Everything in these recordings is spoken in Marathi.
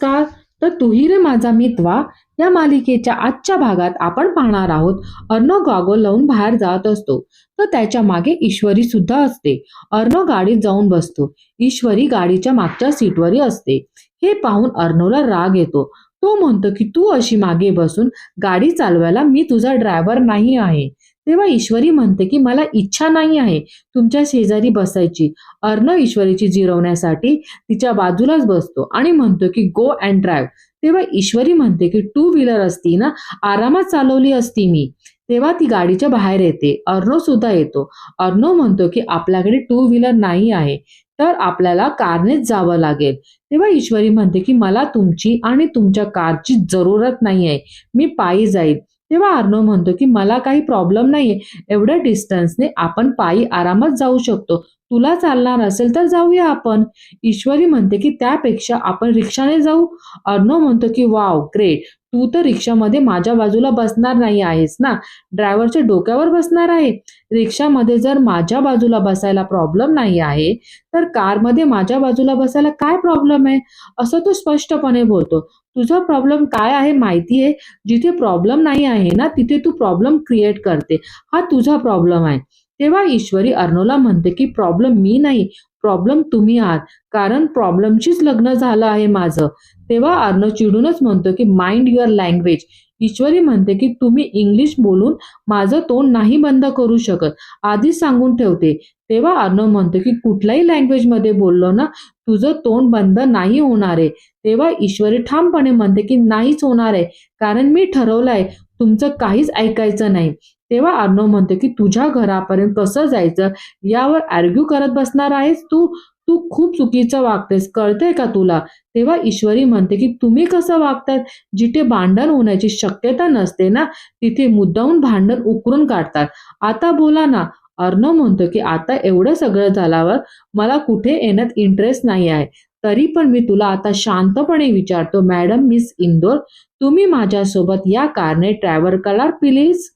नमस्कार. तर तूही रे माझा मितवा या मालिकेच्या आजच्या भागात आपण पाहणार आहोत. अर्णव गॉगल लावून बाहेर जात असतो, तर त्याच्या मागे ईश्वरी सुद्धा असते. अर्णव गाडीत जाऊन बसतो. ईश्वरी गाडीच्या मागच्या सीटवरही असते. हे पाहून अर्णवला राग येतो. तो म्हणतो की तू अशी मागे बसून गाडी चालवायला मी तुझा ड्रायव्हर नाही आहे. तेव्हा ईश्वरी म्हणते की मला इच्छा नाही आहे तुमच्या शेजारी बसायची. अर्णव ईश्वरीची जिरवण्यासाठी तिच्या बाजूलाच बसतो आणि म्हणतो की गो अँड ड्राईव्ह. तेव्हा ईश्वरी म्हणते की टू व्हीलर असती ना, आरामात चालवली असती मी. तेव्हा ती गाडीच्या बाहेर येते. अर्णव सुद्धा येतो. अर्णव म्हणतो की आपल्याकडे टू व्हीलर नाही आहे, तर आपल्याला कारनेच जावं लागेल. तेव्हा ईश्वरी म्हणते की मला तुमची आणि तुमच्या कारची जरूरत नाही आहे, मी पायी जाईल. तेव्हा अर्णव म्हणतो की मला काही प्रॉब्लेम नाहीये, एवढ्या डिस्टन्सने आपण पायी आरामात जाऊ शकतो. तुला चालणार असेल तर जाऊया आपण. ईश्वरी म्हणते की त्यापेक्षा आपण रिक्षाने जाऊ. अर्णव म्हणतो की वाव ग्रेट, तू तर रिक्षामध्ये माझ्या बाजूला बसणार नाही आहेस ना, ड्रायव्हरच्या डोक्यावर बसणार आहे. रिक्षामध्ये जर माझ्या बाजूला बसायला प्रॉब्लेम नाही आहे, तर कारमध्ये माझ्या बाजूला बसायला काय प्रॉब्लेम आहे, असं तो स्पष्टपणे बोलतो. तुझा प्रॉब्लेम काय आहे माहिती आहे? जिथे प्रॉब्लेम नाही आहे ना, तिथे तू प्रॉब्लेम क्रिएट करते. हा तुझा प्रॉब्लेम आहे. तेव्हा ईश्वरी अर्णवला म्हणते की प्रॉब्लेम मी नाही, प्रॉब्लेम तुम्ही आहात, कारण प्रॉब्लेमशीच लग्न झालं आहे माझं. तेव्हा अर्णव चिडूनच म्हणतो की माइंड युअर लँग्वेज. ईश्वरी म्हणते की तुम्ही इंग्लिश बोलून माझं तोंड नाही बंद करू शकत, आधीच सांगून ठेवते. तेव्हा अर्णव म्हणतो की कुठल्याही लँग्वेजमध्ये बोललो ना, तुझं तोंड बंद नाही होणार आहे. तेव्हा ईश्वरी ठामपणे म्हणते की नाहीच होणार आहे, कारण मी ठरवलंय तुमचं काहीच ऐकायचं नाही. तेव्हा अर्णव म्हणतो की तुझ्या घरापर्यंत कसं जायचं यावर आर्ग्यू करत बसणार आहेस तू. तू खूप चुकीचं वागतेस, कळतंय का तुला? तेव्हा ईश्वरी म्हणते की तुम्ही कसं वागतात? जिथे भांडण होण्याची शक्यता नसते ना, तिथे मुद्दामून भांडण उकरून काढतात. आता बोला ना. अर्णव म्हणतो की आता एवढं सगळं झाल्यावर मला कुठे येण्यात इंटरेस्ट नाही आहे. तरी पण मी तुला आता शांतपणे विचारतो, मॅडम मिस इंदोर, तुम्ही माझ्यासोबत या कारने ट्रॅव्हल कराल प्लीज?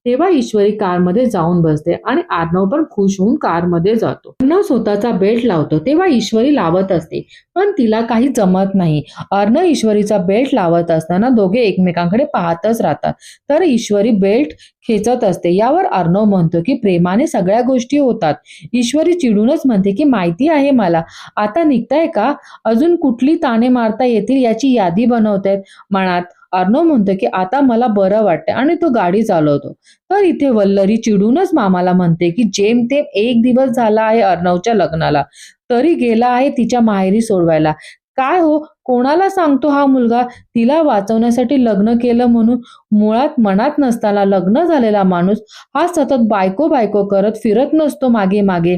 तेव्हा ईश्वरी कारमध्ये जाऊन बसते आणि अर्णव पण खुश होऊन कारमध्ये जातो. अर्णव स्वतःचा बेल्ट लावतो, तेव्हा ईश्वरी लावत असते, पण तिला काही जमत नाही. अर्णव ईश्वरीचा बेल्ट लावत असताना दोघे एकमेकांकडे पाहतच राहतात. तर ईश्वरी बेल्ट खेचत असते. यावर अर्णव म्हणतो की प्रेमाने सगळ्या गोष्टी होतात. ईश्वरी चिडूनच म्हणते की माहिती आहे मला, आता निघताय का? अजून कुठली ताणे मारता येतील याची यादी बनवतायत मनात. अर्णव म्हणतो की आता मला बरं वाटतं आणि तो गाडी चालवतो. तर इथे वल्लरी चिडूनच मामाला म्हणते की जेमतेम 1 दिवस झाला आहे अर्णवच्या लग्नाला, तरी गेला आहे तिच्या माहेरी सोडवायला. काय हो, कोणाला सांगतो हा मुलगा? तिला वाचवण्यासाठी लग्न केलं म्हणून. मुळात मनात नसताना लग्न झालेला माणूस हा सतत बायको बायको करत फिरत नसतो मागे मागे.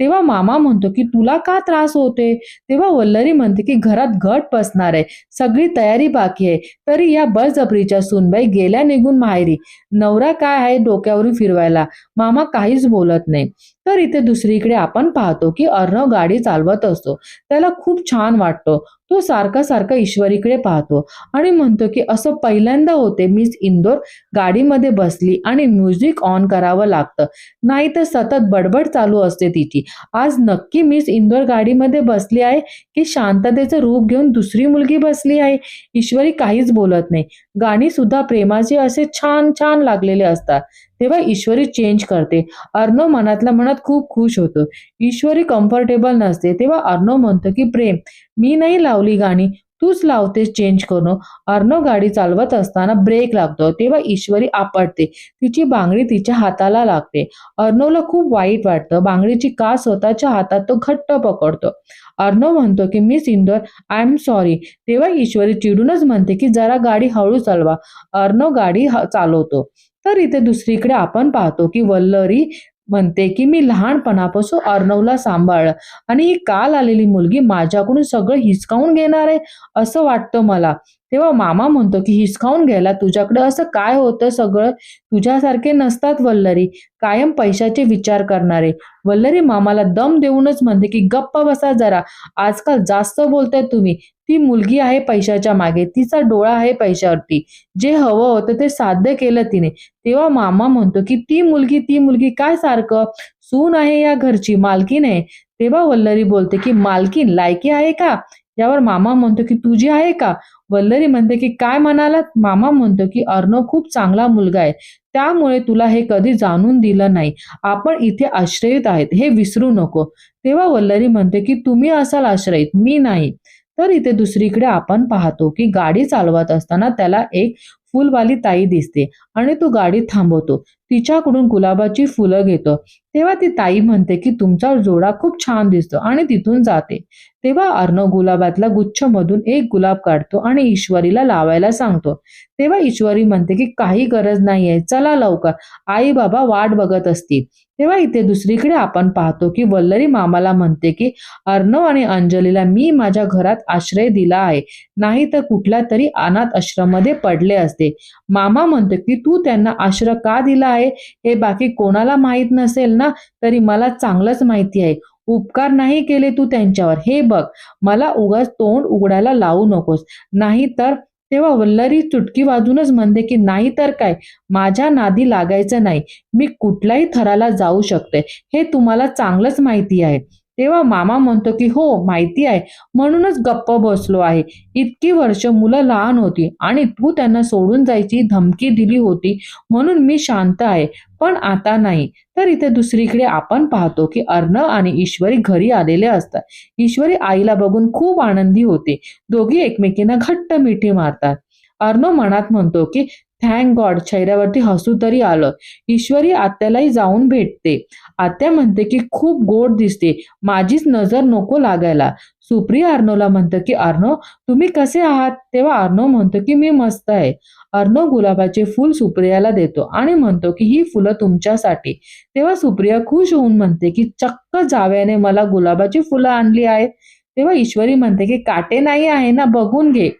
तेव्हा मामा म्हणतो की तुला का त्रास होते? तेव्हा वल्लरी म्हणते की घरात घट बसणार आहे, सगळी तयारी बाकी आहे, तरी या बळजबरीच्या सूनबाई गेल्या निघून माहेरी. नवरा काय आहे डोक्यावरून फिरवायला? मामा काहीच बोलत नाही. तर इथे दुसरीकडे आपण पाहतो की अर्णव गाडी चालवत असतो. त्याला खूप छान वाटतो. तो सारखा सारखा ईश्वरीकडे पाहतो आणि म्हणतो की असं पहिल्यांदा होते मिस इंदोर गाडीमध्ये बसली आणि म्युझिक ऑन करावं लागतं, नाही तर सतत बडबड चालू असते तिची. आज नक्की मिस इंदोर गाडीमध्ये बसली आहे की शांततेचं रूप घेऊन दुसरी मुलगी बसली आहे? ईश्वरी काहीच बोलत नाही. गाणी सुद्धा प्रेमाचे असे छान छान लागलेले असतात. तेव्हा ईश्वरी चेंज करते. अर्णव मनातल्या मनात खूप खुश होतो. ईश्वरी कम्फर्टेबल नसते. तेव्हा अर्णव म्हणतो की प्रेम, मी नाही लावली गाणी, तूच लावतेस चेंज करून. अर्णव गाडी चालवत असताना ब्रेक लागतो. तेव्हा ईश्वरी आपटते. तिची बांगडी तिच्या हाताला लागते. अर्णवला खूप वाईट वाटतं. बांगडीची कास स्वतःच्या हातात तो घट्ट पकडतो. अर्णव म्हणतो की miss Indore, I am sorry. तेव्हा ईश्वरी चिडूनच म्हणते की जरा गाडी हळू चालवा. अर्णव गाडी चालवतो. तर इथे दुसरीकडे आपण पाहतो की वल्लरी म्हणते की मी लहानपणापासून अर्णवला सांभाळलं आणि ही काल आलेली मुलगी माझ्याकडून सगळं हिसकावून घेणार आहे असं वाटतं मला. तेव्हा मामा म्हणतो की हिसकावून घ्यायला तुझ्याकडे असं काय होतं? सगळं तुझ्यासारखे नसतात वल्लरी, कायम पैशाचे विचार करणारे. वल्लरी मामाला दम देऊनच म्हणते की गप्प बसा जरा, आजकाल जास्त बोलताय तुम्ही. ती मुलगी आहे पैशाच्या मागे, तिचा डोळा आहे पैशावरती. जे हवं होतं ते साध्य केलं तिने. तेव्हा मामा म्हणतो की ती मुलगी काय सारखं? सून आहे या घरची, मालकीन आहे. तेव्हा वल्लरी बोलते की मालकीन लायकी आहे का? यावर मामा म्हणतो की तुझी आहे का? वल्लरी म्हणते की काय म्हणालात? मामा म्हणतो की अर्णव खूप चांगला मुलगा आहे, त्यामुळे तुला हे कधी जाणून दिलं नाही. आपण इथे आश्रयित आहेत हे विसरू नको. तेव्हा वल्लरी म्हणते की तुम्ही असाल आश्रयित, मी नाही. तर इथे दुसरीकडे आपण पाहतो की गाडी चालवत असताना त्याला एक फुलवाली ताई दिसते आणि तो गाडी थांबवतो. तिच्याकडून गुलाबाची फुलं घेतो. तेव्हा ती ताई म्हणते की तुमचा जोडा खूप छान दिसतो आणि तिथून जाते. तेव्हा अर्णव गुलाबातल्या गुच्छमधून एक गुलाब काढतो आणि ईश्वरीला लावायला सांगतो. तेव्हा ईश्वरी म्हणते की काही गरज नाहीये, चला लवकर, आई बाबा वाट बघत असतील. तेव्हा इथे दुसरीकडे आपण पाहतो की वल्लरी मामाला म्हणते की अर्णव आणि अंजलीला मी माझ्या घरात आश्रय दिला आहे, नाही तर कुठल्या तरी अनाथ आश्रममध्ये पडले असते. मामा म्हणतो की तू त्यांना आश्रय का दिला आहे हे बाकी कोणाला माहित नसेल ना, तरी मला चांगलंच माहिती आहे. उपकार नाही केले तू त्यांच्यावर, हे बघ, मला उगाच तोंड उघडायला लावू नकोस, नाही तर. तेव्हा वल्लरी चुटकी वाजूनच म्हणते की नाही तर काय, माझ्या नादी लागायचं नाही, मी कुठल्याही थराला जाऊ शकते, हे तुम्हाला चांगलंच माहिती आहे. तेव्हा मामा म्हणतो की हो माहिती आहे, म्हणूनच गप्प बसलो आहे. इतकी वर्ष मुलं लहान होती आणि तू त्यांना सोडून जायची धमकी दिली होती, म्हणून मी शांत आहे, पण आता नाही. तर इथे दुसरीकडे आपण पाहतो की अर्णव आणि ईश्वरी घरी आलेले असतात. ईश्वरी आईला बघून खूप आनंदी होते. दोघी एकमेकींना घट्ट मिठी मारतात. अर्णव मनात म्हणतो की थँक गॉड, चेहऱ्यावरती हसू तरी आलं. ईश्वरी आत्यालाही जाऊन भेटते. आत्या म्हणते की खूप गोड दिसते, माझीच नजर नको लागायला. सुप्रिया अर्णवला म्हणतं की अर्णव तुम्ही कसे आहात? तेव्हा अर्णव म्हणतो की मी मस्त आहे. अर्णव गुलाबाचे फूल सुप्रियाला देतो आणि म्हणतो की ही फुलं तुमच्यासाठी. तेव्हा सुप्रिया खुश होऊन म्हणते की चक्क जावयाने मला गुलाबाची फुलं आणली आहेत. तेव्हा ईश्वरी म्हणते की काटे नाही आहे ना, बघून घे.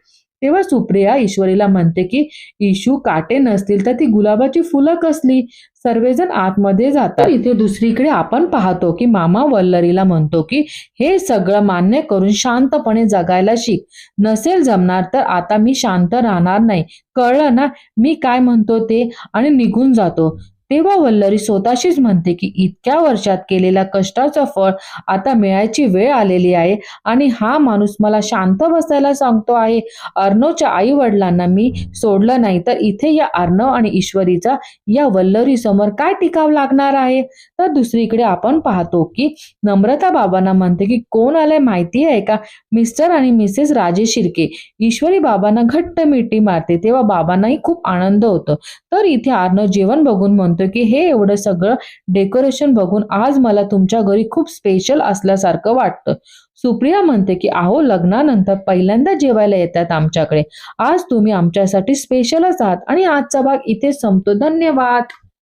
तेव्हा सुप्रिया ईश्वरीला म्हणते की इशू काटे नसतील तर ती गुलाबाची फुलं कसली? सर्वजण आतमध्ये जातात. इथे दुसरीकडे आपण पाहतो की मामा वल्लरीला म्हणतो की हे सगळं मान्य करून शांतपणे जगायला शिक. नसेल जमणार तर आता मी शांत राहणार नाही, कळलं ना मी काय म्हणतो ते, आणि निघून जातो. तेव्हा वल्लरी स्वतःशीच म्हणते की इतक्या वर्षात केलेल्या कष्टाचं फळ आता मिळायची वेळ आलेली आहे आणि हा माणूस मला शांत बसायला सांगतो आहे. अर्णवच्या आई वडिलांना मी सोडलं नाही तर इथे या अर्णव आणि ईश्वरीचा या वल्लरी समोर काय टिकाव लागणार आहे. तर दुसरीकडे आपण पाहतो की नम्रता बाबांना म्हणते की कोण आलंय माहिती आहे का? मिस्टर आणि मिसेस राजेश शिर्के. ईश्वरी बाबांना घट्ट मिठी मारते. तेव्हा बाबांनाही खूप आनंद होतो. तर इथे अर्णव जेवण बघून म्हणतो की हे एवढं सगळं डेकोरेशन बघून आज मला तुमच्या घरी खूप स्पेशल असल्यासारखं वाटतं. सुप्रिया म्हणते की अहो लग्नानंतर पहिल्यांदा जेवायला येतात आमच्याकडे, आज तुम्ही आमच्यासाठी स्पेशलच आहात. आणि आजचा भाग इथे संपतो. धन्यवाद.